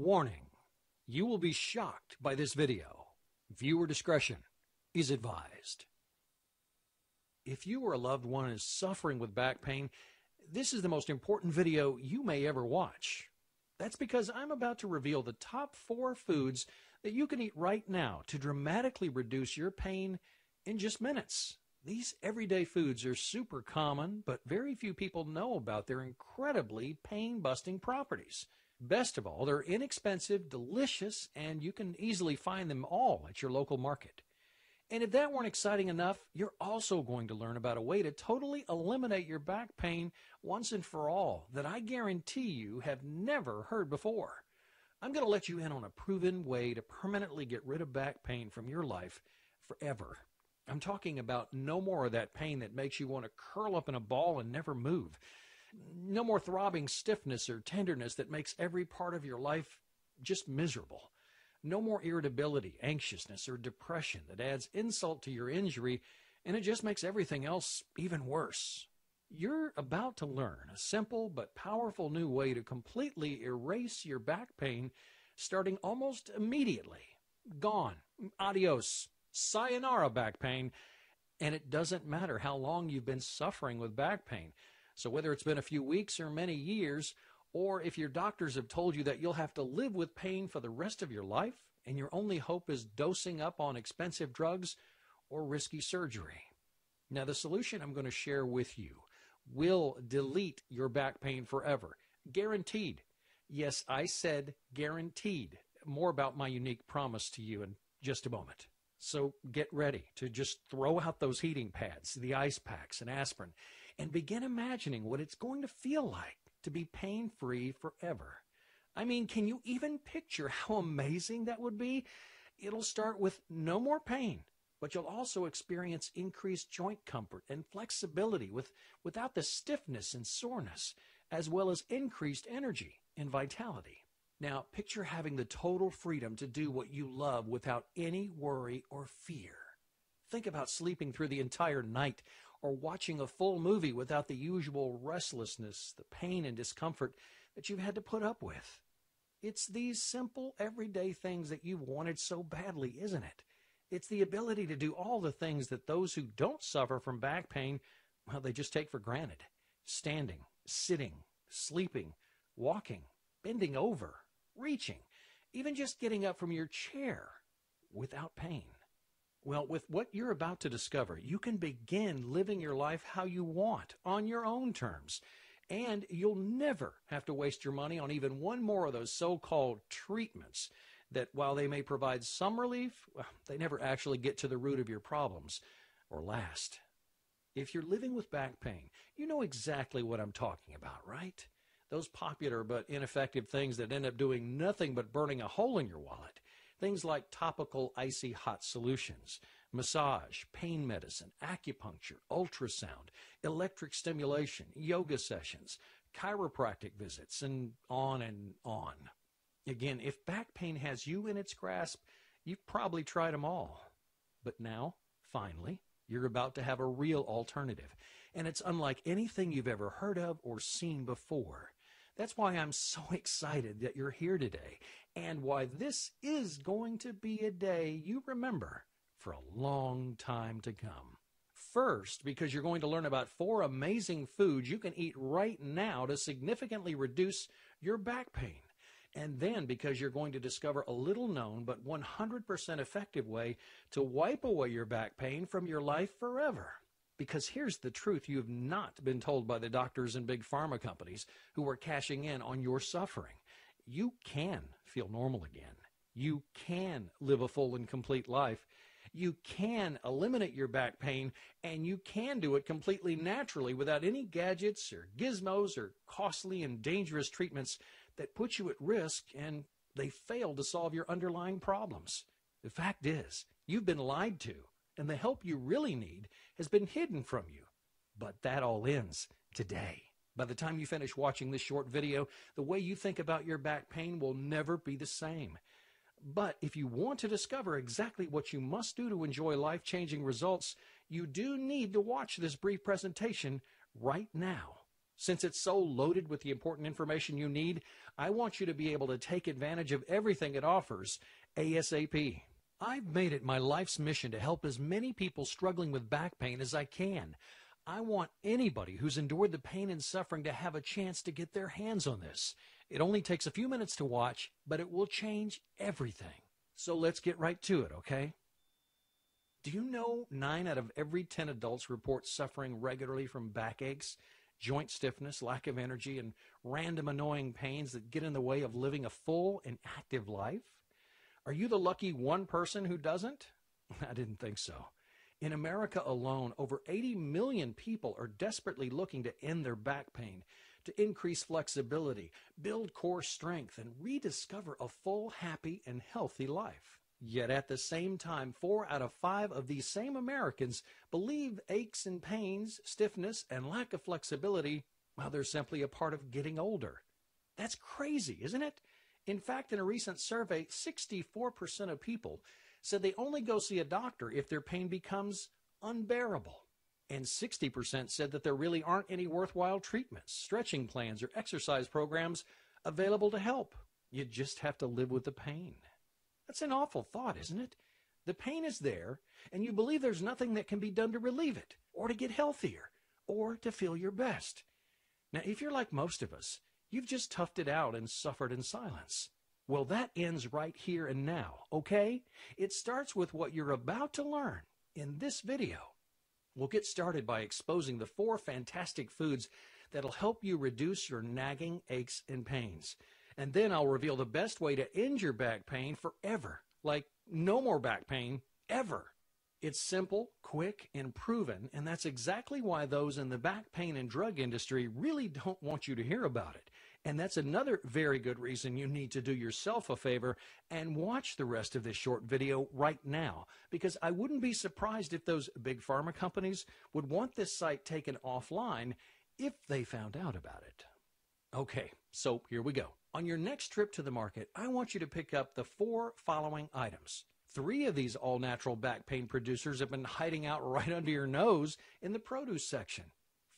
Warning, you will be shocked by this video. Viewer discretion is advised. If you or a loved one is suffering with back pain, this is the most important video you may ever watch. That's because I'm about to reveal the top 4 foods that you can eat right now to dramatically reduce your pain in just minutes. These everyday foods are super common, but very few people know about their incredibly pain-busting properties. Best of all, they're inexpensive, delicious, and you can easily find them all at your local market. And if that weren't exciting enough, you're also going to learn about a way to totally eliminate your back pain once and for all that I guarantee you have never heard before. I'm going to let you in on a proven way to permanently get rid of back pain from your life forever. I'm talking about no more of that pain that makes you want to curl up in a ball and never move. No more throbbing stiffness or tenderness that makes every part of your life just miserable. No more irritability, anxiousness, or depression that adds insult to your injury and it just makes everything else even worse. You're about to learn a simple but powerful new way to completely erase your back pain starting almost immediately. Gone. Adios. Sayonara back pain. And it doesn't matter how long you've been suffering with back pain. So whether it's been a few weeks or many years, or if your doctors have told you that you'll have to live with pain for the rest of your life, and your only hope is dosing up on expensive drugs or risky surgery. Now, the solution I'm going to share with you will delete your back pain forever. Guaranteed. Yes, I said guaranteed. More about my unique promise to you in just a moment. So get ready to just throw out those heating pads, the ice packs, and aspirin, and begin imagining what it's going to feel like to be pain-free forever. I mean, can you even picture how amazing that would be? It'll start with no more pain, but you'll also experience increased joint comfort and flexibility without the stiffness and soreness, as well as increased energy and vitality. Now, picture having the total freedom to do what you love without any worry or fear. Think about sleeping through the entire night or watching a full movie without the usual restlessness, the pain and discomfort that you've had to put up with. It's these simple, everyday things that you've wanted so badly, isn't it? It's the ability to do all the things that those who don't suffer from back pain, well, they just take for granted. Standing, sitting, sleeping, walking, bending over, reaching, even just getting up from your chair without pain. Well, with what you're about to discover, you can begin living your life how you want, on your own terms. And you'll never have to waste your money on even one more of those so-called treatments that, while they may provide some relief, well, they never actually get to the root of your problems or last. If you're living with back pain, you know exactly what I'm talking about, right? Those popular but ineffective things that end up doing nothing but burning a hole in your wallet. Things like topical icy hot solutions, massage, pain medicine, acupuncture, ultrasound, electric stimulation, yoga sessions, chiropractic visits, and on and on. Again, if back pain has you in its grasp, you've probably tried them all. But now, finally, you're about to have a real alternative, and it's unlike anything you've ever heard of or seen before. That's why I'm so excited that you're here today, and why this is going to be a day you remember for a long time to come. First, because you're going to learn about 4 amazing foods you can eat right now to significantly reduce your back pain. And then because you're going to discover a little-known but 100% effective way to wipe away your back pain from your life forever. Because here's the truth you've not been told by the doctors and big pharma companies who are cashing in on your suffering. You can feel normal again. You can live a full and complete life. You can eliminate your back pain, and you can do it completely naturally without any gadgets or gizmos or costly and dangerous treatments that put you at risk and they fail to solve your underlying problems. The fact is, you've been lied to, and the help you really need has been hidden from you. But that all ends today. By the time you finish watching this short video, the way you think about your back pain will never be the same. But if you want to discover exactly what you must do to enjoy life-changing results, you do need to watch this brief presentation right now. Since it's so loaded with the important information you need, I want you to be able to take advantage of everything it offers ASAP. I've made it my life's mission to help as many people struggling with back pain as I can. I want anybody who's endured the pain and suffering to have a chance to get their hands on this. It only takes a few minutes to watch, but it will change everything. So let's get right to it, okay? Do you know 9 out of every 10 adults report suffering regularly from backaches, joint stiffness, lack of energy, and random annoying pains that get in the way of living a full and active life? Are you the lucky one person who doesn't? I didn't think so. In America alone, over 80 million people are desperately looking to end their back pain, to increase flexibility, build core strength, and rediscover a full, happy, and healthy life. Yet at the same time, 4 out of 5 of these same Americans believe aches and pains, stiffness, and lack of flexibility, well, they're simply a part of getting older. That's crazy, isn't it? In fact, in a recent survey, 64% of people said they only go see a doctor if their pain becomes unbearable. And 60% said that there really aren't any worthwhile treatments, stretching plans, or exercise programs available to help. You just have to live with the pain. That's an awful thought, isn't it? The pain is there, and you believe there's nothing that can be done to relieve it, or to get healthier, or to feel your best. Now, if you're like most of us, you've just toughed it out and suffered in silence. Well, that ends right here and now, okay? It starts with what you're about to learn in this video. We'll get started by exposing the 4 fantastic foods that'll help you reduce your nagging aches and pains. And then I'll reveal the best way to end your back pain forever. Like, no more back pain, ever. It's simple, quick, and proven, and that's exactly why those in the back pain and drug industry really don't want you to hear about it. And that's another very good reason you need to do yourself a favor and watch the rest of this short video right now, because I wouldn't be surprised if those big pharma companies would want this site taken offline if they found out about it. Okay, so here we go. On your next trip to the market, I want you to pick up the 4 following items. 3 of these all-natural back pain producers have been hiding out right under your nose in the produce section.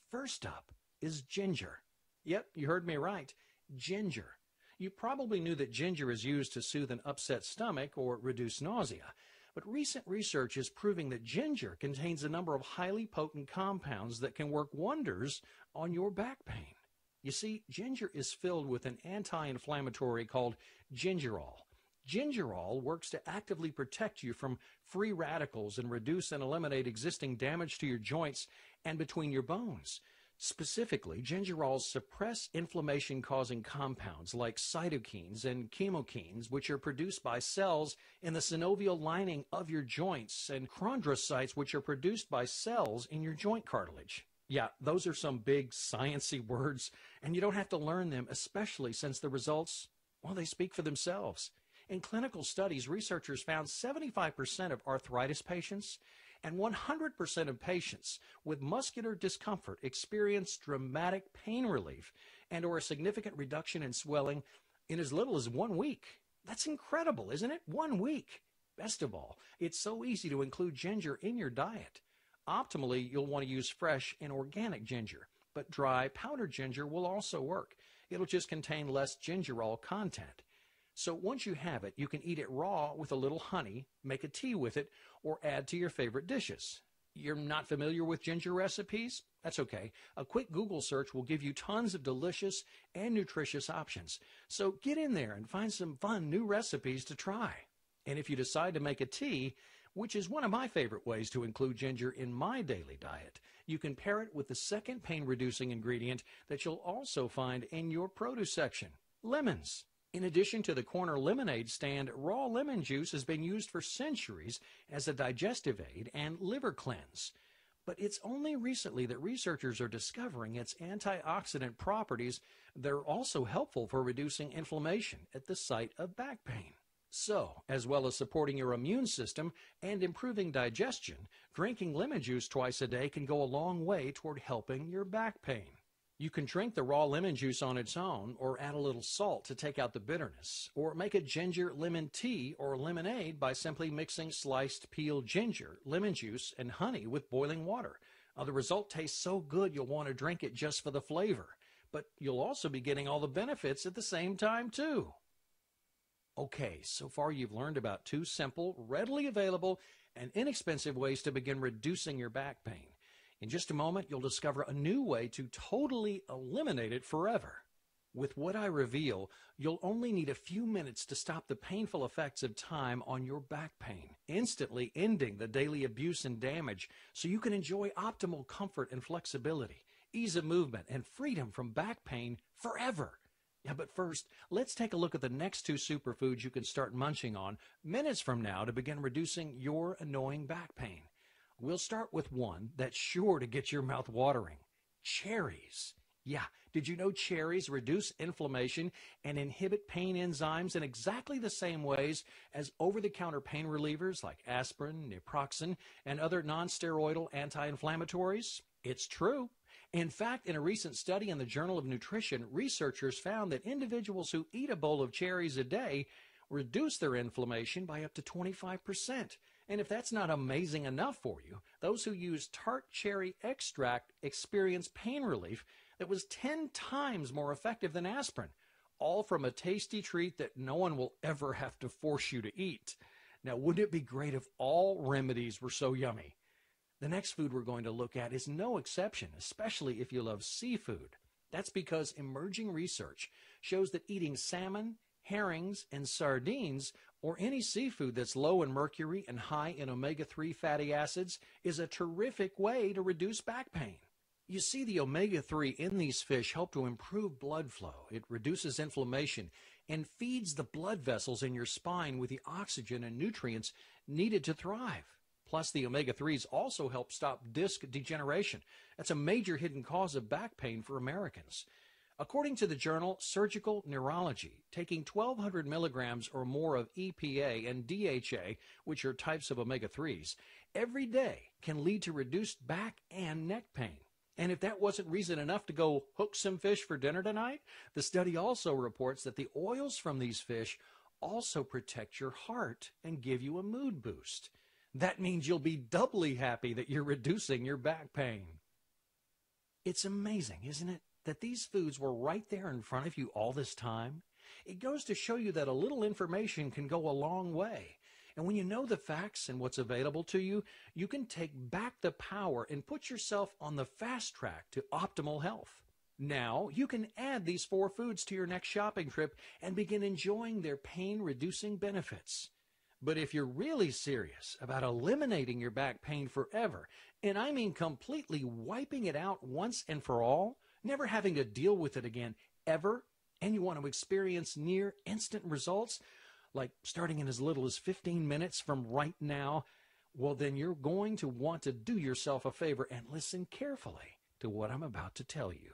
First up is ginger. Yep, you heard me right. Ginger. You probably knew that ginger is used to soothe an upset stomach or reduce nausea, but recent research is proving that ginger contains a number of highly potent compounds that can work wonders on your back pain. You see, ginger is filled with an anti-inflammatory called gingerol. Gingerol works to actively protect you from free radicals and reduce and eliminate existing damage to your joints and between your bones. Specifically, gingerols suppress inflammation-causing compounds like cytokines and chemokines, which are produced by cells in the synovial lining of your joints, and chondrocytes, which are produced by cells in your joint cartilage. Yeah, those are some big sciencey words, and you don't have to learn them, especially since the results, well, they speak for themselves. In clinical studies, researchers found 75% of arthritis patients and 100% of patients with muscular discomfort experienced dramatic pain relief and or a significant reduction in swelling in as little as 1 week. That's incredible, isn't it? 1 week. Best of all, it's so easy to include ginger in your diet. Optimally, you'll want to use fresh and organic ginger, but dry powdered ginger will also work. It'll just contain less gingerol content. So once you have it, you can eat it raw with a little honey, make a tea with it, or add to your favorite dishes. You're not familiar with ginger recipes? That's okay. A quick Google search will give you tons of delicious and nutritious options. So get in there and find some fun new recipes to try. And if you decide to make a tea, which is one of my favorite ways to include ginger in my daily diet, you can pair it with the second pain-reducing ingredient that you'll also find in your produce section, lemons. In addition to the corner lemonade stand, raw lemon juice has been used for centuries as a digestive aid and liver cleanse. But it's only recently that researchers are discovering its antioxidant properties that are also helpful for reducing inflammation at the site of back pain. So, as well as supporting your immune system and improving digestion, drinking lemon juice twice a day can go a long way toward helping your back pain. You can drink the raw lemon juice on its own, or add a little salt to take out the bitterness, or make a ginger lemon tea or lemonade by simply mixing sliced peeled ginger, lemon juice, and honey with boiling water. The result tastes so good you'll want to drink it just for the flavor, but you'll also be getting all the benefits at the same time too. Okay, so far you've learned about two simple, readily available, and inexpensive ways to begin reducing your back pain. In just a moment, you'll discover a new way to totally eliminate it forever. With what I reveal, you'll only need a few minutes to stop the painful effects of time on your back pain, instantly ending the daily abuse and damage so you can enjoy optimal comfort and flexibility, ease of movement, and freedom from back pain forever. Yeah, but first, let's take a look at the next two superfoods you can start munching on minutes from now to begin reducing your annoying back pain. We'll start with one that's sure to get your mouth watering: cherries. Yeah, did you know cherries reduce inflammation and inhibit pain enzymes in exactly the same ways as over-the-counter pain relievers like aspirin, naproxen, and other non-steroidal anti-inflammatories? It's true. In fact, in a recent study in the Journal of Nutrition, researchers found that individuals who eat a bowl of cherries a day reduce their inflammation by up to 25%. And if that's not amazing enough for you, those who use tart cherry extract experience pain relief that was 10 times more effective than aspirin, all from a tasty treat that no one will ever have to force you to eat. Now, wouldn't it be great if all remedies were so yummy? The next food we're going to look at is no exception, especially if you love seafood. That's because emerging research shows that eating salmon, herrings, and sardines, or any seafood that's low in mercury and high in omega-3 fatty acids, is a terrific way to reduce back pain. You see, the omega-3 in these fish help to improve blood flow. It reduces inflammation and feeds the blood vessels in your spine with the oxygen and nutrients needed to thrive. Plus, the omega-3s also help stop disc degeneration. That's a major hidden cause of back pain for Americans. According to the journal Surgical Neurology, taking 1,200 milligrams or more of EPA and DHA, which are types of omega-3s, every day can lead to reduced back and neck pain. And if that wasn't reason enough to go hook some fish for dinner tonight, the study also reports that the oils from these fish also protect your heart and give you a mood boost. That means you'll be doubly happy that you're reducing your back pain. It's amazing, isn't it, that these foods were right there in front of you all this time? It goes to show you that a little information can go a long way. And when you know the facts and what's available to you, you can take back the power and put yourself on the fast track to optimal health. Now, you can add these 4 foods to your next shopping trip and begin enjoying their pain-reducing benefits. But if you're really serious about eliminating your back pain forever, and I mean completely wiping it out once and for all, never having to deal with it again ever, and you want to experience near instant results, like starting in as little as 15 minutes from right now, well, then you're going to want to do yourself a favor and listen carefully to what I'm about to tell you.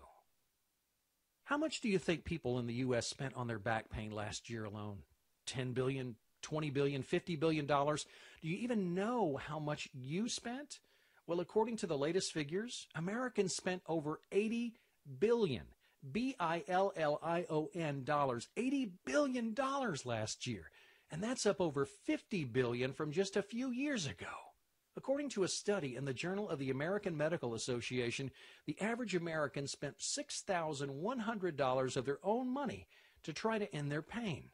How much do you think people in the U.S. spent on their back pain last year alone? $10 billion, $20 billion, $50 billion? Do you even know how much you spent? Well, according to the latest figures, Americans spent over $80 billion. B-I-L-L-I-O-N dollars, $80 billion last year. And that's up over $50 billion from just a few years ago. According to a study in the Journal of the American Medical Association, the average American spent $6,100 of their own money to try to end their pain.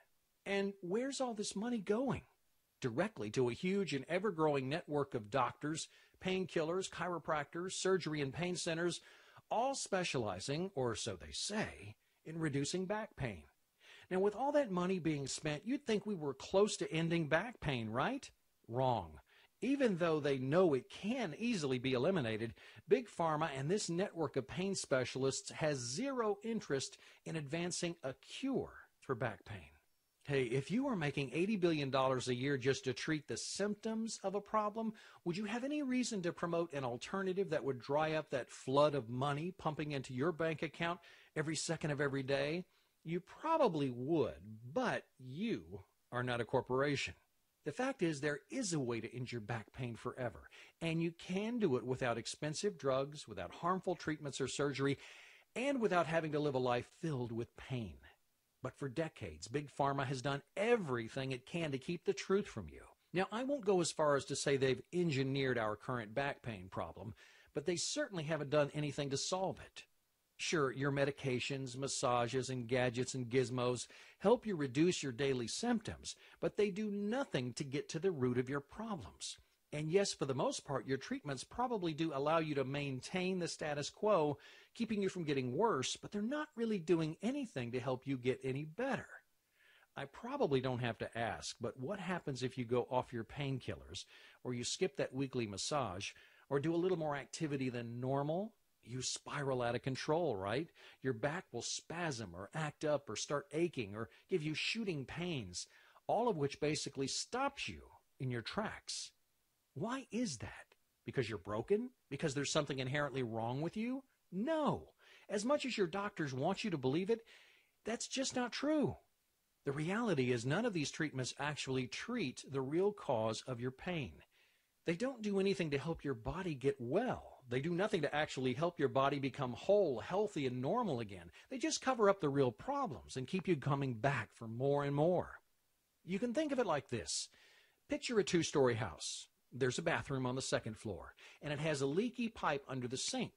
And where's all this money going? Directly to a huge and ever-growing network of doctors, painkillers, chiropractors, surgery and pain centers, all specializing, or so they say, in reducing back pain. Now, with all that money being spent, you'd think we were close to ending back pain, right? Wrong. Even though they know it can easily be eliminated, Big Pharma and this network of pain specialists has zero interest in advancing a cure for back pain. Hey, if you were making $80 billion a year just to treat the symptoms of a problem, would you have any reason to promote an alternative that would dry up that flood of money pumping into your bank account every second of every day? You probably would, but you are not a corporation. The fact is, there is a way to end your back pain forever, and you can do it without expensive drugs, without harmful treatments or surgery, and without having to live a life filled with pain. But for decades, Big Pharma has done everything it can to keep the truth from you. Now, I won't go as far as to say they've engineered our current back pain problem, but they certainly haven't done anything to solve it. Sure, your medications, massages, and gadgets and gizmos help you reduce your daily symptoms, but they do nothing to get to the root of your problems. And yes, for the most part, your treatments probably do allow you to maintain the status quo, keeping you from getting worse, but they're not really doing anything to help you get any better. I probably don't have to ask, but what happens if you go off your painkillers, or you skip that weekly massage, or do a little more activity than normal? You spiral out of control, right? Your back will spasm or act up or start aching or give you shooting pains, all of which basically stops you in your tracks. Why is that? Because you're broken? Because there's something inherently wrong with you? No. As much as your doctors want you to believe it, that's just not true. The reality is none of these treatments actually treat the real cause of your pain. They don't do anything to help your body get well. They do nothing to actually help your body become whole, healthy, and normal again. They just cover up the real problems and keep you coming back for more and more. You can think of it like this. Picture a two-story house. There's a bathroom on the second floor, and it has a leaky pipe under the sink.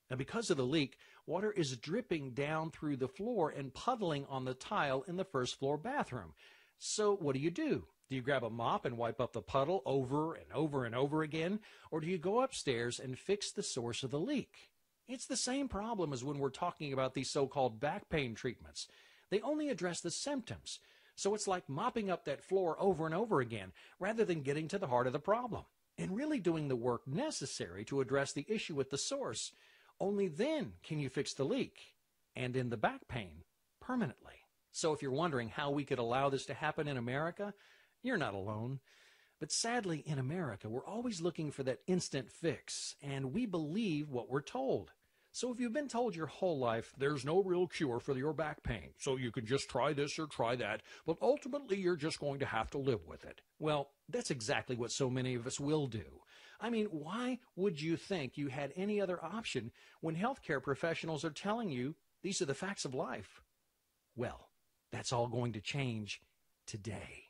Now, because of the leak, water is dripping down through the floor and puddling on the tile in the first floor bathroom. So what do? Do you grab a mop and wipe up the puddle over and over and over again? Or do you go upstairs and fix the source of the leak? It's the same problem as when we're talking about these so-called back pain treatments. They only address the symptoms. So it's like mopping up that floor over and over again, rather than getting to the heart of the problem and really doing the work necessary to address the issue at the source. Only then can you fix the leak and end the back pain permanently. So if you're wondering how we could allow this to happen in America, you're not alone. But sadly, in America, we're always looking for that instant fix, and we believe what we're told. So if you've been told your whole life, there's no real cure for your back pain, so you can just try this or try that, but ultimately you're just going to have to live with it. Well, that's exactly what so many of us will do. I mean, why would you think you had any other option when healthcare professionals are telling you these are the facts of life? Well, that's all going to change today.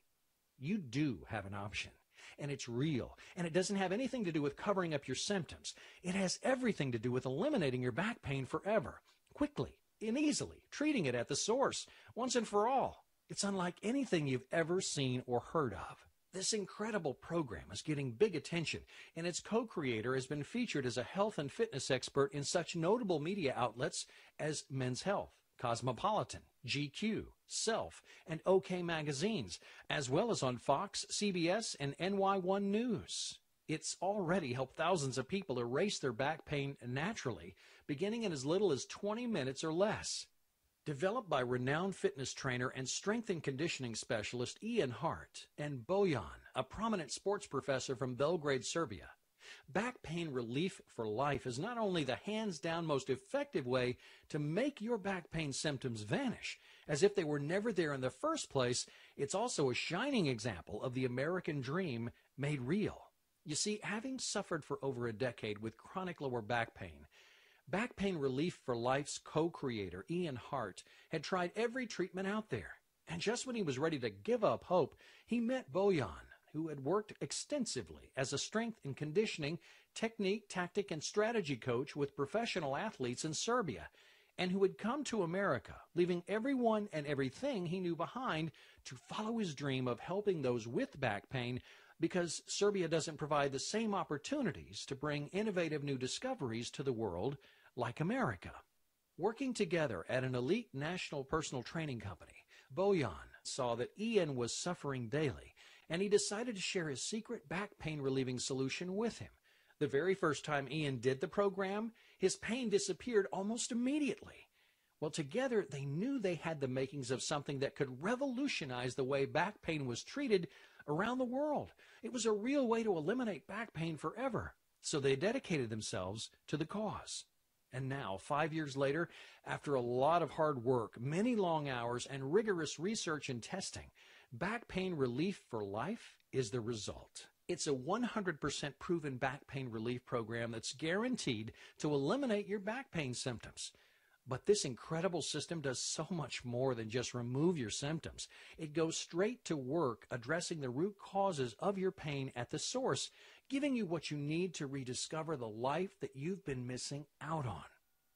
You do have an option, and it's real, and it doesn't have anything to do with covering up your symptoms. It has everything to do with eliminating your back pain forever, quickly and easily, treating it at the source, once and for all. It's unlike anything you've ever seen or heard of. This incredible program is getting big attention, and its co-creator has been featured as a health and fitness expert in such notable media outlets as Men's Health, Cosmopolitan, GQ, Self, and OK magazines, as well as on Fox, CBS, and NY1 News. It's already helped thousands of people erase their back pain naturally, beginning in as little as 20 minutes or less. Developed by renowned fitness trainer and strength and conditioning specialist Ian Hart and Bojan, a prominent sports professor from Belgrade, Serbia, Back Pain Relief for Life is not only the hands-down most effective way to make your back pain symptoms vanish, as if they were never there in the first place, it's also a shining example of the American dream made real. You see, having suffered for over a decade with chronic lower back Pain Relief for Life's co-creator, Ian Hart, had tried every treatment out there. And just when he was ready to give up hope, he met Bojan, who had worked extensively as a strength and conditioning, technique, tactic, and strategy coach with professional athletes in Serbia, and who had come to America, leaving everyone and everything he knew behind to follow his dream of helping those with back pain, because Serbia doesn't provide the same opportunities to bring innovative new discoveries to the world like America. Working together at an elite national personal training company, Bojan saw that Ian was suffering daily, and he decided to share his secret back pain relieving solution with him. The very first time Ian did the program, his pain disappeared almost immediately. Well, together they knew they had the makings of something that could revolutionize the way back pain was treated around the world. It was a real way to eliminate back pain forever. So they dedicated themselves to the cause. And now, 5 years later, after a lot of hard work, many long hours, and rigorous research and testing, Back Pain Relief for Life is the result. It's a 100% proven back pain relief program that's guaranteed to eliminate your back pain symptoms. But this incredible system does so much more than just remove your symptoms. It goes straight to work addressing the root causes of your pain at the source, giving you what you need to rediscover the life that you've been missing out on.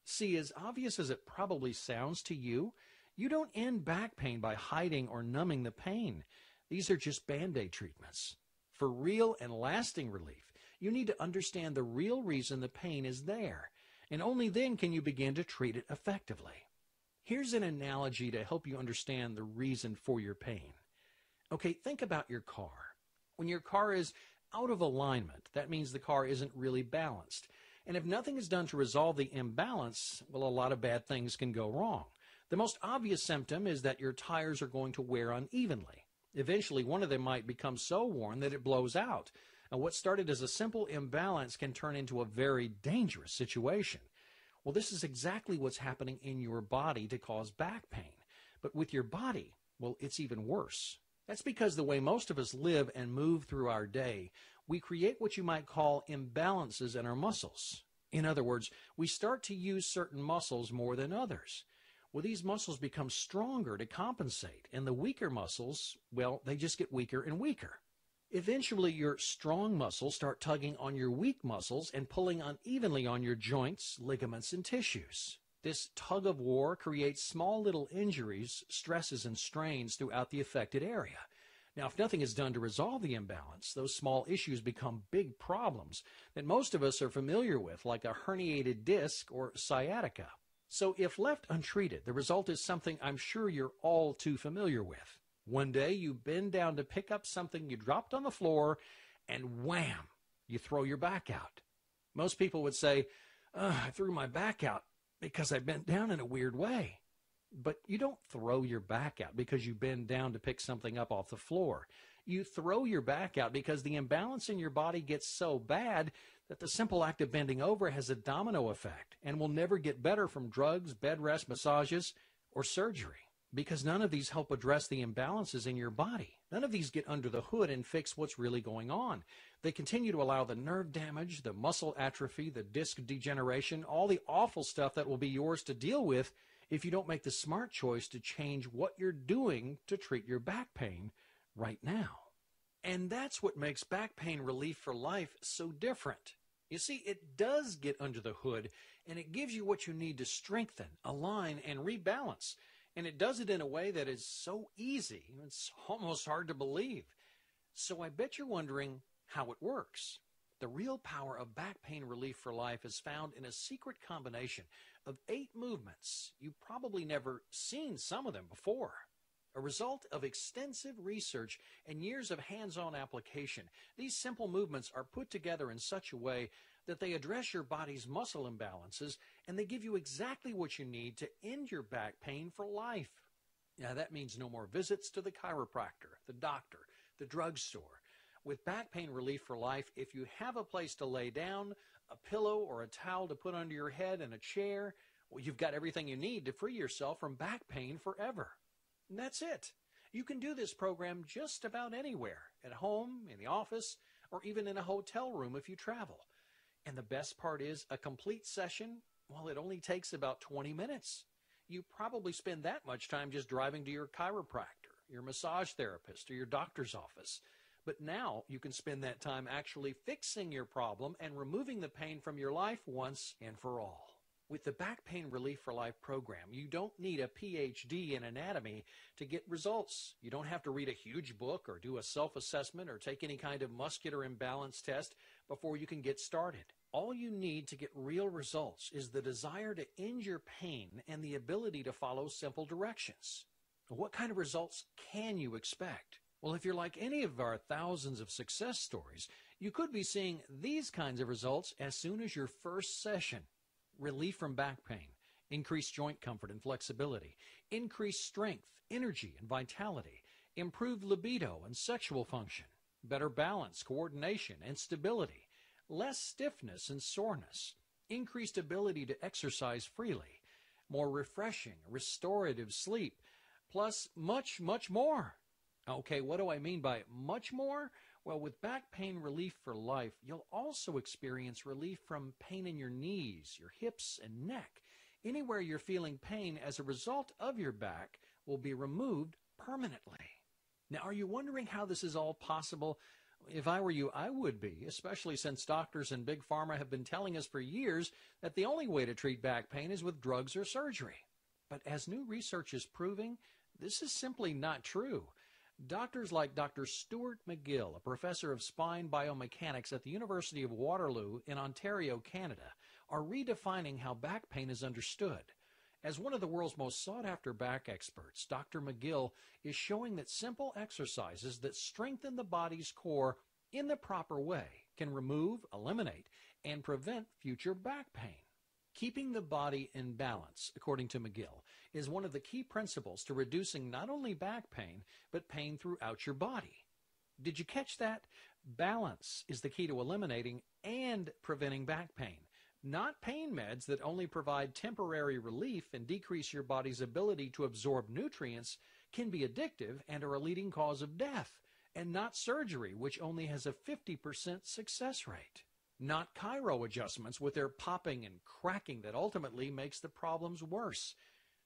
See, as obvious as it probably sounds to you, you don't end back pain by hiding or numbing the pain. These are just Band-Aid treatments. For real and lasting relief, you need to understand the real reason the pain is there, and only then can you begin to treat it effectively. Here's an analogy to help you understand the reason for your pain. Okay, think about your car. When your car is out of alignment, that means the car isn't really balanced. And if nothing is done to resolve the imbalance, well, a lot of bad things can go wrong. The most obvious symptom is that your tires are going to wear unevenly. Eventually, one of them might become so worn that it blows out. And what started as a simple imbalance can turn into a very dangerous situation. Well, this is exactly what's happening in your body to cause back pain. But with your body, well, it's even worse. That's because the way most of us live and move through our day, we create what you might call imbalances in our muscles. In other words, we start to use certain muscles more than others. Well, these muscles become stronger to compensate, and the weaker muscles, well, they just get weaker and weaker. Eventually, your strong muscles start tugging on your weak muscles and pulling unevenly on your joints, ligaments, and tissues. This tug of war creates small little injuries, stresses, and strains throughout the affected area. Now, if nothing is done to resolve the imbalance, those small issues become big problems that most of us are familiar with, like a herniated disc or sciatica. So if left untreated, the result is something I'm sure you're all too familiar with. One day you bend down to pick up something you dropped on the floor, and wham, you throw your back out. Most people would say, I threw my back out because I bent down in a weird way. But you don't throw your back out because you bend down to pick something up off the floor. You throw your back out because the imbalance in your body gets so bad that the simple act of bending over has a domino effect and will never get better from drugs, bed rest, massages, or surgery. Because none of these help address the imbalances in your body. None of these get under the hood and fix what's really going on. They continue to allow the nerve damage, the muscle atrophy, the disc degeneration, all the awful stuff that will be yours to deal with if you don't make the smart choice to change what you're doing to treat your back pain right now. And that's what makes Back Pain Relief for Life so different. You see, it does get under the hood, and it gives you what you need to strengthen, align, and rebalance. And it does it in a way that is so easy, it's almost hard to believe. So I bet you're wondering how it works. The real power of Back Pain Relief for Life is found in a secret combination of 8 movements. You've probably never seen some of them before. A result of extensive research and years of hands-on application, these simple movements are put together in such a way that they address your body's muscle imbalances, and they give you exactly what you need to end your back pain for life. Now, that means no more visits to the chiropractor, the doctor, the drugstore. With Back Pain Relief for Life, if you have a place to lay down, a pillow or a towel to put under your head, and a chair, well, you've got everything you need to free yourself from back pain forever. And that's it. You can do this program just about anywhere, at home, in the office, or even in a hotel room if you travel. And the best part is, a complete session, well, it only takes about 20 minutes. You probably spend that much time just driving to your chiropractor, your massage therapist, or your doctor's office. But now you can spend that time actually fixing your problem and removing the pain from your life once and for all. With the Back Pain Relief for Life program, you don't need a PhD in anatomy to get results. You don't have to read a huge book or do a self-assessment or take any kind of muscular imbalance test before you can get started. All you need to get real results is the desire to end your pain and the ability to follow simple directions. What kind of results can you expect? Well, if you're like any of our thousands of success stories, you could be seeing these kinds of results as soon as your first session. Relief from back pain, increased joint comfort and flexibility, increased strength, energy, and vitality, improved libido and sexual function, better balance, coordination, and stability, less stiffness and soreness, increased ability to exercise freely, more refreshing, restorative sleep, plus much, much more. Okay, what do I mean by much more? Well, with Back Pain Relief for Life, you'll also experience relief from pain in your knees, your hips, and neck, Anywhere you're feeling pain as a result of your back will be removed permanently. Now, are you wondering how this is all possible? If I were you, I would be, especially since doctors and Big Pharma have been telling us for years that the only way to treat back pain is with drugs or surgery. But as new research is proving, this is simply not true. Doctors like Dr. Stuart McGill, a professor of spine biomechanics at the University of Waterloo in Ontario, Canada, are redefining how back pain is understood. As one of the world's most sought-after back experts, Dr. McGill is showing that simple exercises that strengthen the body's core in the proper way can remove, eliminate, and prevent future back pain. Keeping the body in balance, according to McGill, is one of the key principles to reducing not only back pain, but pain throughout your body. Did you catch that? Balance is the key to eliminating and preventing back pain. Not pain meds that only provide temporary relief and decrease your body's ability to absorb nutrients can be addictive and are a leading cause of death, and not surgery, which only has a 50% success rate. Not chiro adjustments with their popping and cracking that ultimately makes the problems worse.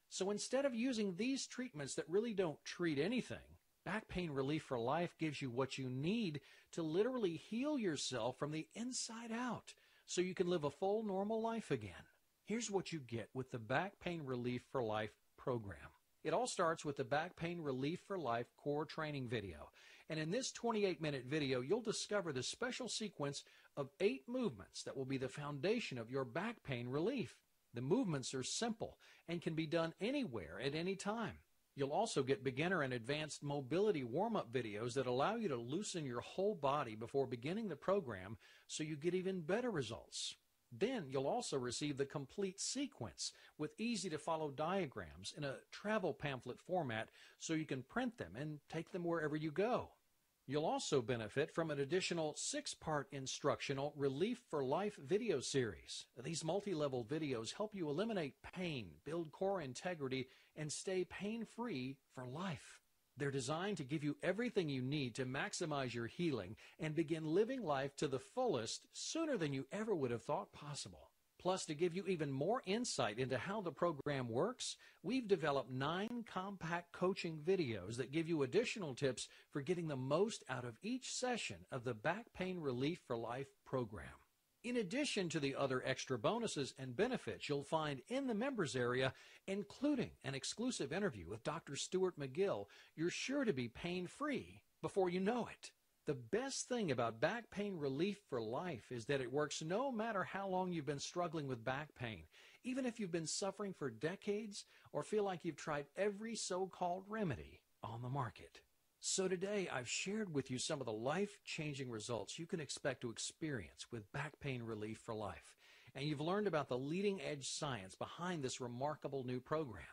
So instead of using these treatments that really don't treat anything, Back Pain Relief for Life gives you what you need to literally heal yourself from the inside out, so you can live a full normal life again. Here's what you get with the Back Pain Relief for Life program. It all starts with the Back Pain Relief for Life core training video. And in this 28-minute video, you'll discover the special sequence of 8 movements that will be the foundation of your back pain relief. The movements are simple and can be done anywhere at any time. You'll also get beginner and advanced mobility warm-up videos that allow you to loosen your whole body before beginning the program so you get even better results. Then you'll also receive the complete sequence with easy-to-follow diagrams in a travel pamphlet format so you can print them and take them wherever you go. You'll also benefit from an additional 6-part instructional Relief for Life video series. These multi-level videos help you eliminate pain, build core integrity, and stay pain-free for life. They're designed to give you everything you need to maximize your healing and begin living life to the fullest sooner than you ever would have thought possible. Plus, to give you even more insight into how the program works, we've developed 9 compact coaching videos that give you additional tips for getting the most out of each session of the Back Pain Relief for Life program. In addition to the other extra bonuses and benefits you'll find in the members area, including an exclusive interview with Dr. Stuart McGill, you're sure to be pain-free before you know it. The best thing about Back Pain Relief for Life is that it works no matter how long you've been struggling with back pain, even if you've been suffering for decades or feel like you've tried every so-called remedy on the market. So today I've shared with you some of the life-changing results you can expect to experience with Back Pain Relief for Life, and you've learned about the leading-edge science behind this remarkable new program.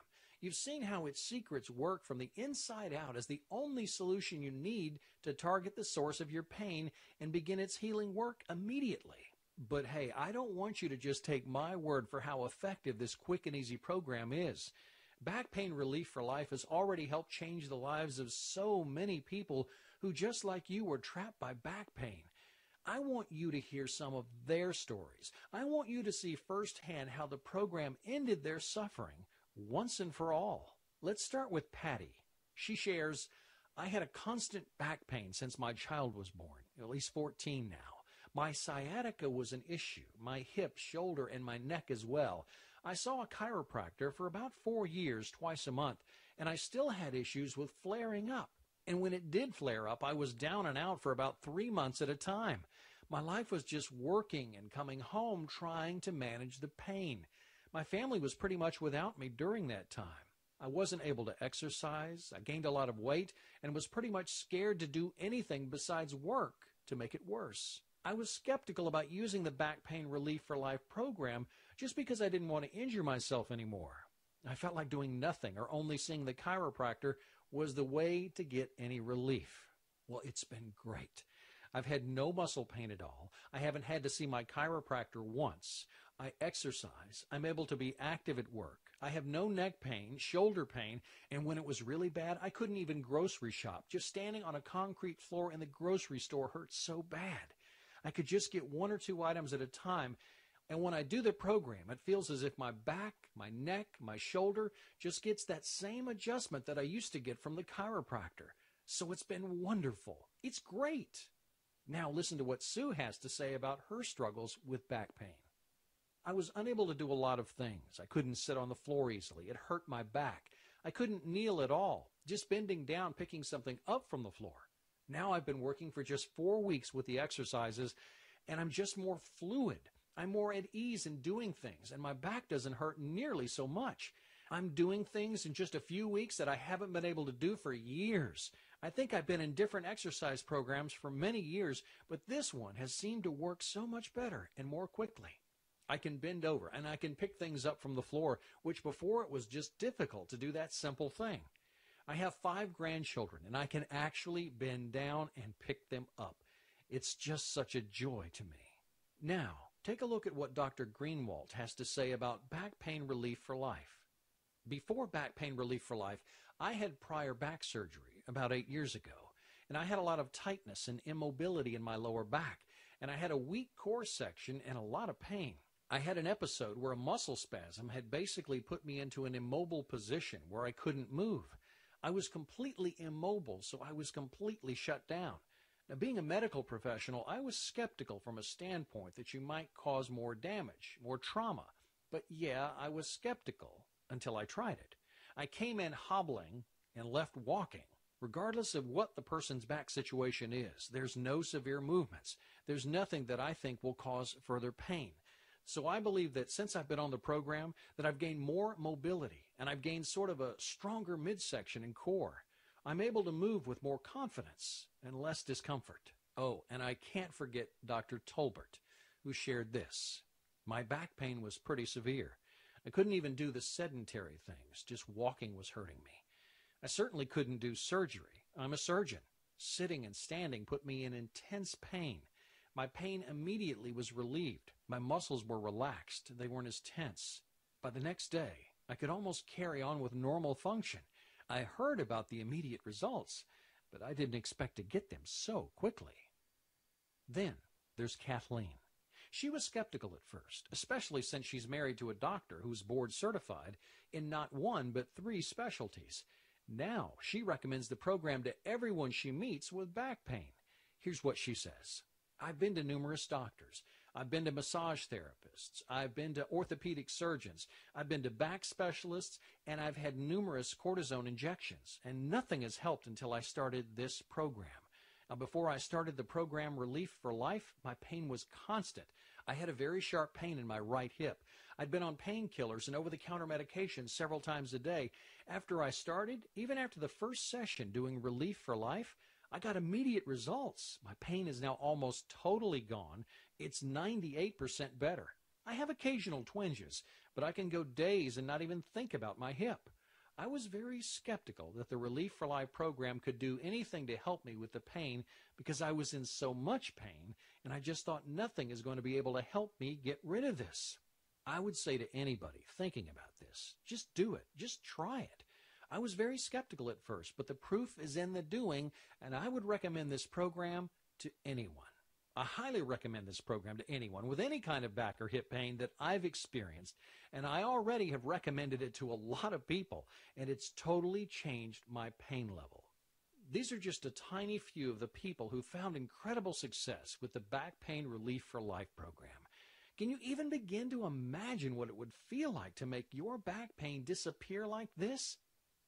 You've seen how its secrets work from the inside out as the only solution you need to target the source of your pain and begin its healing work immediately. But hey, I don't want you to just take my word for how effective this quick and easy program is. Back Pain Relief for Life has already helped change the lives of so many people who, just like you, were trapped by back pain. I want you to hear some of their stories. I want you to see firsthand how the program ended their suffering once and for all. Let's start with Patty. She shares, I had a constant back pain since my child was born, at least 14 now. My sciatica was an issue, my hip, shoulder, and my neck as well. I saw a chiropractor for about 4 years, twice a month, and I still had issues with flaring up. And when it did flare up, I was down and out for about 3 months at a time. My life was just working and coming home trying to manage the pain. My family was pretty much without me during that time. I wasn't able to exercise, I gained a lot of weight, and was pretty much scared to do anything besides work to make it worse. I was skeptical about using the Back Pain Relief for Life program just because I didn't want to injure myself anymore. I felt like doing nothing or only seeing the chiropractor was the way to get any relief. Well, it's been great. I've had no muscle pain at all. I haven't had to see my chiropractor once. I exercise. I'm able to be active at work. I have no neck pain, shoulder pain, and when it was really bad, I couldn't even grocery shop. Just standing on a concrete floor in the grocery store hurt so bad. I could just get 1 or 2 items at a time. And when I do the program, it feels as if my back, my neck, my shoulder just gets that same adjustment that I used to get from the chiropractor. So it's been wonderful. It's great. Now listen to what Sue has to say about her struggles with back pain. I was unable to do a lot of things. I couldn't sit on the floor easily. It hurt my back. I couldn't kneel at all, just bending down, picking something up from the floor. Now I've been working for just 4 weeks with the exercises, and I'm just more fluid. I'm more at ease in doing things, and my back doesn't hurt nearly so much. I'm doing things in just a few weeks that I haven't been able to do for years. I think I've been in different exercise programs for many years, but this one has seemed to work so much better and more quickly. I can bend over and I can pick things up from the floor, which before it was just difficult to do that simple thing. I have 5 grandchildren and I can actually bend down and pick them up. It's just such a joy to me. Now, take a look at what Dr. Greenwald has to say about back pain relief for life. Before back pain relief for life, I had prior back surgery about 8 years ago, and I had a lot of tightness and immobility in my lower back, and I had a weak core section and a lot of pain. I had an episode where a muscle spasm had basically put me into an immobile position where I couldn't move. I was completely immobile, so I was completely shut down. Now, being a medical professional, I was skeptical from a standpoint that you might cause more damage, more trauma. But yeah, I was skeptical until I tried it. I came in hobbling and left walking. Regardless of what the person's back situation is, there's no severe movements. There's nothing that I think will cause further pain. So I believe that since I've been on the program, that I've gained more mobility, and I've gained sort of a stronger midsection and core. I'm able to move with more confidence and less discomfort. Oh, and I can't forget Dr. Tolbert, who shared this. My back pain was pretty severe. I couldn't even do the sedentary things. Just walking was hurting me. I certainly couldn't do surgery. I'm a surgeon. Sitting and standing put me in intense pain. My pain immediately was relieved. My muscles were relaxed. They weren't as tense. By the next day, I could almost carry on with normal function. I heard about the immediate results, but I didn't expect to get them so quickly. Then there's Kathleen. She was skeptical at first, especially since she's married to a doctor who's board certified in not 1 but 3 specialties. Now she recommends the program to everyone she meets with back pain. Here's what she says. I've been to numerous doctors. I've been to massage therapists. I've been to orthopedic surgeons. I've been to back specialists, and I've had numerous cortisone injections, and nothing has helped until I started this program. Now, before I started the program Relief for Life, my pain was constant. I had a very sharp pain in my right hip. I'd been on painkillers and over-the-counter medication several times a day. After I started, even after the first session doing Relief for Life, I got immediate results. My pain is now almost totally gone. It's 98% better. I have occasional twinges, but I can go days and not even think about my hip. I was very skeptical that the Relief for Life program could do anything to help me with the pain because I was in so much pain, and I just thought nothing is going to be able to help me get rid of this. I would say to anybody thinking about this, just do it. Just try it. I was very skeptical at first, but the proof is in the doing, and I would recommend this program to anyone. I highly recommend this program to anyone with any kind of back or hip pain that I've experienced, and I already have recommended it to a lot of people, and it's totally changed my pain level. These are just a tiny few of the people who found incredible success with the Back Pain Relief for Life program. Can you even begin to imagine what it would feel like to make your back pain disappear like this?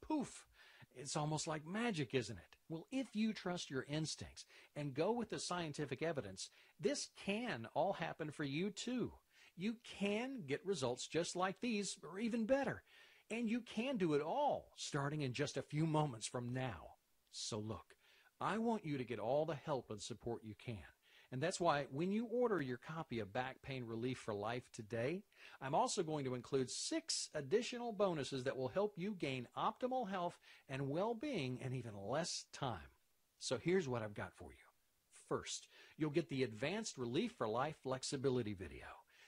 Poof! It's almost like magic, isn't it? Well, if you trust your instincts and go with the scientific evidence, this can all happen for you too. You can get results just like these, or even better. And you can do it all, starting in just a few moments from now. So look, I want you to get all the help and support you can. And that's why when you order your copy of Back Pain Relief for Life today, I'm also going to include 6 additional bonuses that will help you gain optimal health and well-being in even less time. So here's what I've got for you. First, you'll get the Advanced Relief for Life Flexibility video.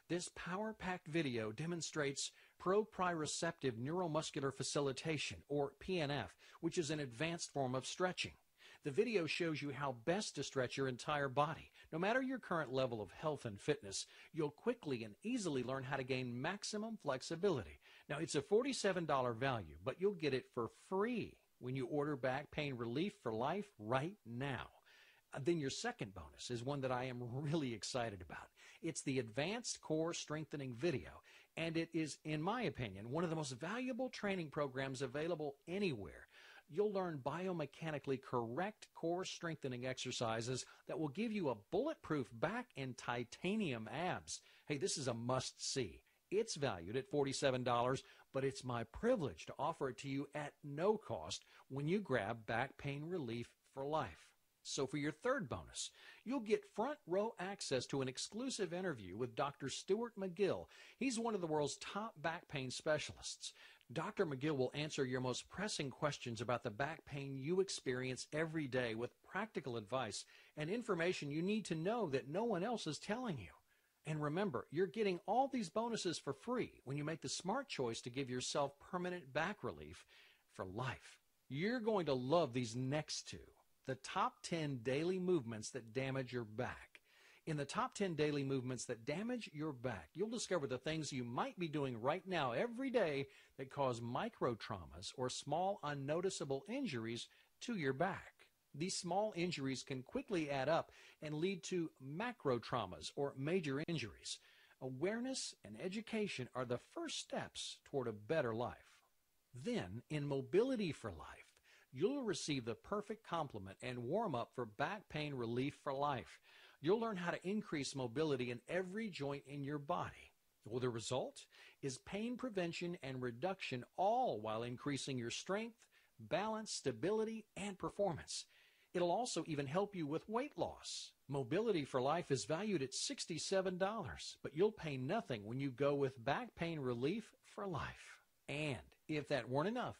This power-packed video demonstrates proprioceptive neuromuscular facilitation, or PNF, which is an advanced form of stretching. The video shows you how best to stretch your entire body. No matter your current level of health and fitness, you'll quickly and easily learn how to gain maximum flexibility. Now, it's a $47 value, but you'll get it for free when you order Back Pain Relief for Life right now. Then your second bonus is one that I am really excited about. It's the Advanced Core Strengthening video, and it is, in my opinion, one of the most valuable training programs available anywhere. You'll learn biomechanically correct core strengthening exercises that will give you a bulletproof back and titanium abs. Hey, this is a must-see. It's valued at $47, but it's my privilege to offer it to you at no cost when you grab Back Pain Relief for Life. So for your third bonus, you'll get front row access to an exclusive interview with Dr. Stuart McGill. He's one of the world's top back pain specialists. Dr. McGill will answer your most pressing questions about the back pain you experience every day with practical advice and information you need to know that no one else is telling you. And remember, you're getting all these bonuses for free when you make the smart choice to give yourself permanent back relief for life. You're going to love these next two. The top 10 daily movements that damage your back. In the top 10 daily movements that damage your back, you'll discover the things you might be doing right now every day that cause micro traumas or small unnoticeable injuries to your back. These small injuries can quickly add up and lead to macro traumas or major injuries. Awareness and education are the first steps toward a better life. Then, in Mobility for Life, you'll receive the perfect complement and warm-up for Back Pain Relief for Life. You'll learn how to increase mobility in every joint in your body. Well, the result is pain prevention and reduction, all while increasing your strength, balance, stability, and performance. It'll also even help you with weight loss. Mobility for Life is valued at $67, but you'll pay nothing when you go with Back Pain Relief for Life. And if that weren't enough,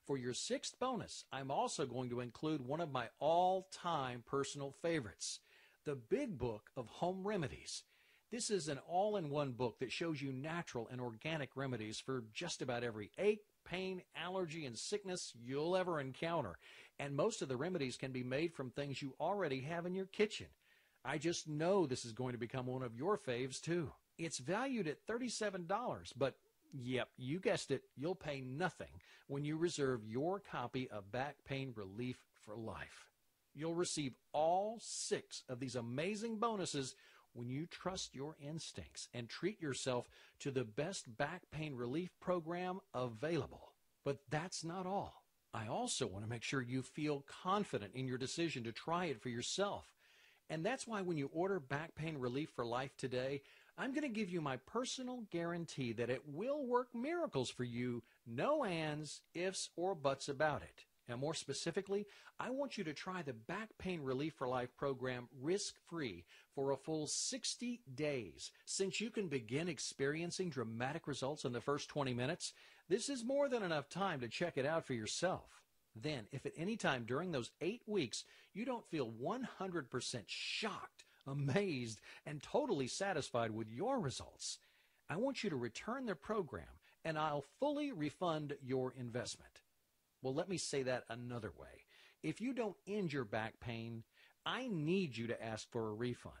for your sixth bonus, I'm also going to include one of my all-time personal favorites, the Big Book of Home Remedies. This is an all-in-one book that shows you natural and organic remedies for just about every ache, pain, allergy, and sickness you'll ever encounter. And most of the remedies can be made from things you already have in your kitchen. I just know this is going to become one of your faves, too. It's valued at $37, but yep, you guessed it, you'll pay nothing when you reserve your copy of Back Pain Relief for Life. You'll receive all 6 of these amazing bonuses when you trust your instincts and treat yourself to the best back pain relief program available. But that's not all. I also want to make sure you feel confident in your decision to try it for yourself. And that's why when you order Back Pain Relief for Life today, I'm going to give you my personal guarantee that it will work miracles for you. No ands, ifs, or buts about it. And more specifically, I want you to try the Back Pain Relief for Life program risk-free for a full 60 days. Since you can begin experiencing dramatic results in the first 20 minutes, this is more than enough time to check it out for yourself. Then, if at any time during those 8 weeks you don't feel 100% shocked, amazed, and totally satisfied with your results, I want you to return the program and I'll fully refund your investment. Well, let me say that another way. If you don't end your back pain, I need you to ask for a refund.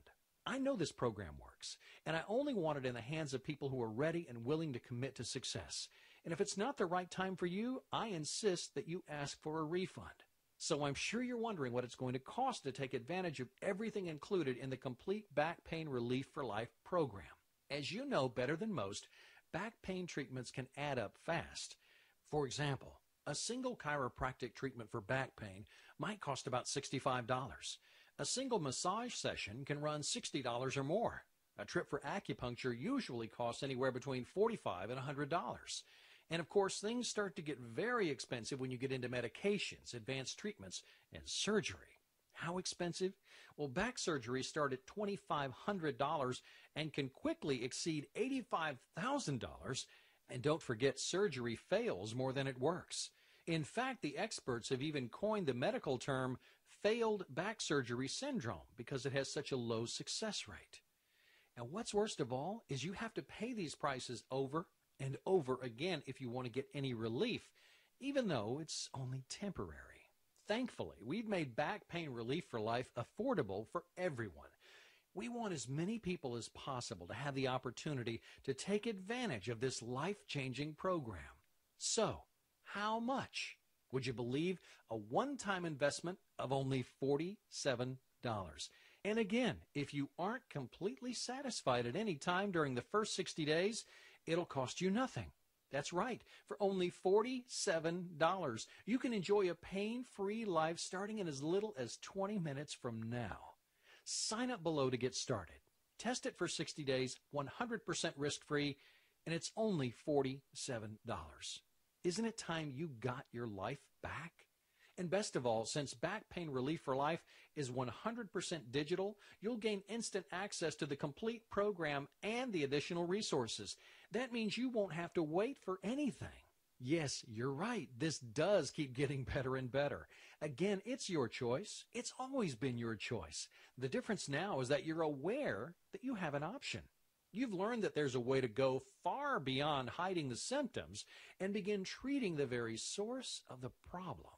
I know this program works, and I only want it in the hands of people who are ready and willing to commit to success. And if it's not the right time for you, I insist that you ask for a refund. So I'm sure you're wondering what it's going to cost to take advantage of everything included in the complete Back Pain Relief for Life program. As you know better than most, back pain treatments can add up fast. For example, a single chiropractic treatment for back pain might cost about $65. A single massage session can run $60 or more. A trip for acupuncture usually costs anywhere between $45 and $100. And of course, things start to get very expensive when you get into medications, advanced treatments, and surgery. How expensive? Well, back surgery start at $2,500 and can quickly exceed $85,000. And don't forget, surgery fails more than it works. In fact, the experts have even coined the medical term failed back surgery syndrome because it has such a low success rate. And what's worst of all is you have to pay these prices over and over again if you want to get any relief, even though it's only temporary. Thankfully, we've made back pain relief for life affordable for everyone. We want as many people as possible to have the opportunity to take advantage of this life-changing program. So, how much? Would you believe a one-time investment of only $47? And again, if you aren't completely satisfied at any time during the first 60 days, it'll cost you nothing. That's right. For only $47, you can enjoy a pain-free life starting in as little as 20 minutes from now. Sign up below to get started. Test it for 60 days, 100% risk-free, and it's only $47. Isn't it time you got your life back? And best of all, since Back Pain Relief for Life is 100% digital, you'll gain instant access to the complete program and the additional resources. That means you won't have to wait for anything. Yes, you're right. This does keep getting better and better. Again, it's your choice. It's always been your choice. The difference now is that you're aware that you have an option. You've learned that there's a way to go far beyond hiding the symptoms and begin treating the very source of the problem.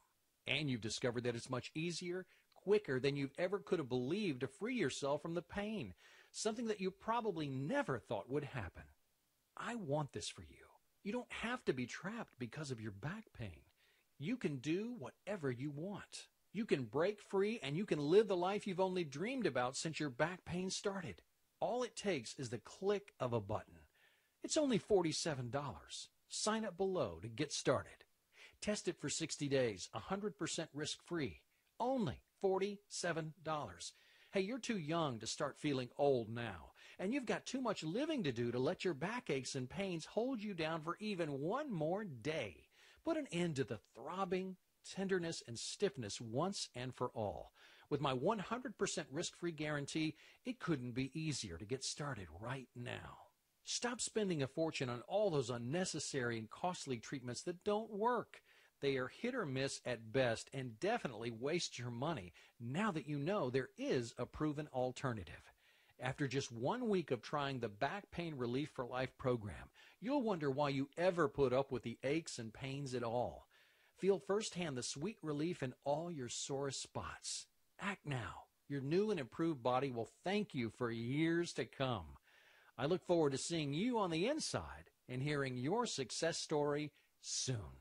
And you've discovered that it's much easier, quicker than you ever could have believed to free yourself from the pain, something that you probably never thought would happen. I want this for you. You don't have to be trapped because of your back pain. You can do whatever you want. You can break free and you can live the life you've only dreamed about since your back pain started. All it takes is the click of a button. It's only $47. Sign up below to get started. Test it for 60 days, 100% risk-free. Only $47. Hey, you're too young to start feeling old now, and you've got too much living to do to let your backaches and pains hold you down for even one more day. Put an end to the throbbing, tenderness, and stiffness once and for all. With my 100% risk-free guarantee, it couldn't be easier to get started right now. Stop spending a fortune on all those unnecessary and costly treatments that don't work. They are hit or miss at best and definitely waste your money now that you know there is a proven alternative. After just 1 week of trying the Back Pain Relief for Life program, you'll wonder why you ever put up with the aches and pains at all. Feel firsthand the sweet relief in all your sorest spots. Act now. Your new and improved body will thank you for years to come. I look forward to seeing you on the inside and hearing your success story soon.